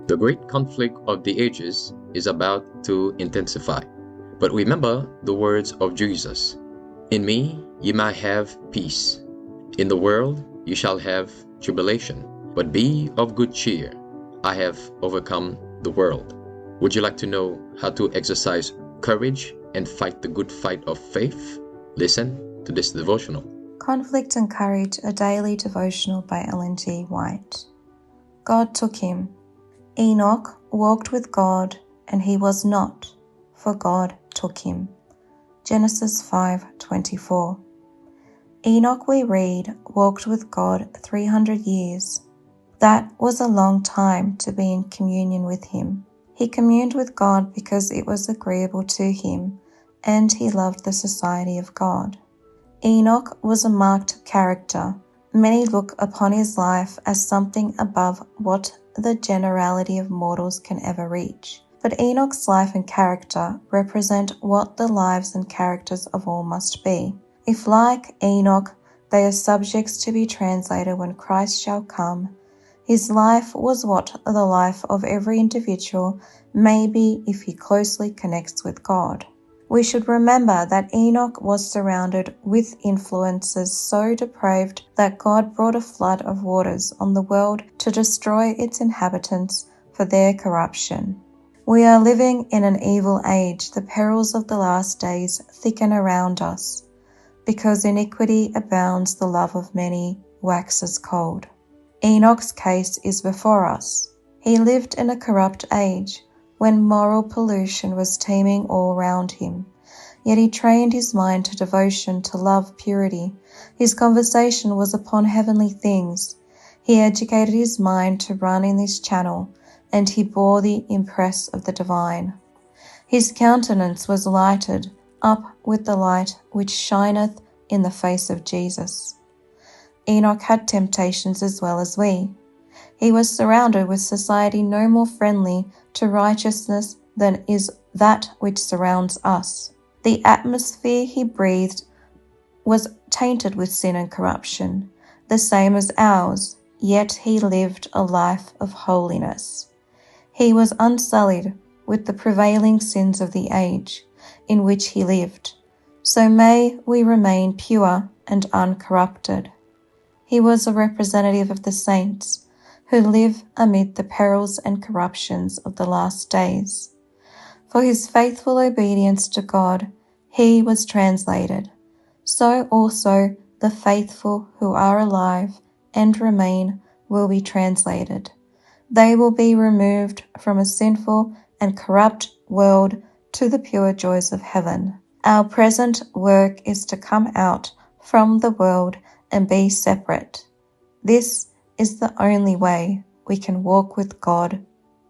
The great conflict of the ages is about to intensify. But remember the words of Jesus. In me ye might have peace. In the world you shall have tribulation. But be of good cheer. I have overcome the world. Would you like to know how to exercise courage and fight the good fight of faith? Listen to this devotional. Conflict and Courage, a daily devotional by Ellen G. White. God took him. Enoch walked with God, and he was not, for God took him. Genesis 5:24. Enoch, we read, walked with God 300 years. That was a long time to be in communion with him. He communed with God because it was agreeable to him, and he loved the society of God. Enoch was a marked character. Many look upon his life as something above what the generality of mortals can ever reach. But Enoch's life and character represent what the lives and characters of all must be. If, like Enoch, they are subjects to be translated when Christ shall come, his life was what the life of every individual may be if he closely connects with God. We should remember that Enoch was surrounded with influences so depraved that God brought a flood of waters on the world to destroy its inhabitants for their corruption. We are living in an evil age. The perils of the last days thicken around us. Because iniquity abounds, the love of many waxes cold. Enoch's case is before us. He lived in a corrupt age, when moral pollution was teeming all round him. Yet he trained his mind to devotion, to love, purity. His conversation was upon heavenly things. He educated his mind to run in this channel, and he bore the impress of the divine. His countenance was lighted up with the light which shineth in the face of Jesus. Enoch had temptations as well as we. He was surrounded with society no more friendly to righteousness than is that which surrounds us. The atmosphere he breathed was tainted with sin and corruption, the same as ours, yet he lived a life of holiness. He was unsullied with the prevailing sins of the age in which he lived, so may we remain pure and uncorrupted. He was a representative of the saints, who live amid the perils and corruptions of the last days. For his faithful obedience to God, he was translated. So also the faithful who are alive and remain will be translated. They will be removed from a sinful and corrupt world to the pure joys of heaven. Our present work is to come out from the world and be separate. This is the only way we can walk with God,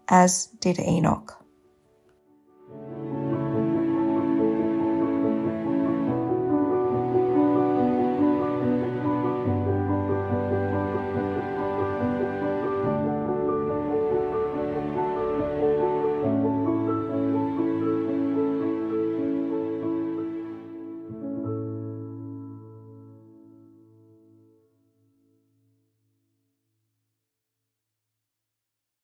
as did Enoch.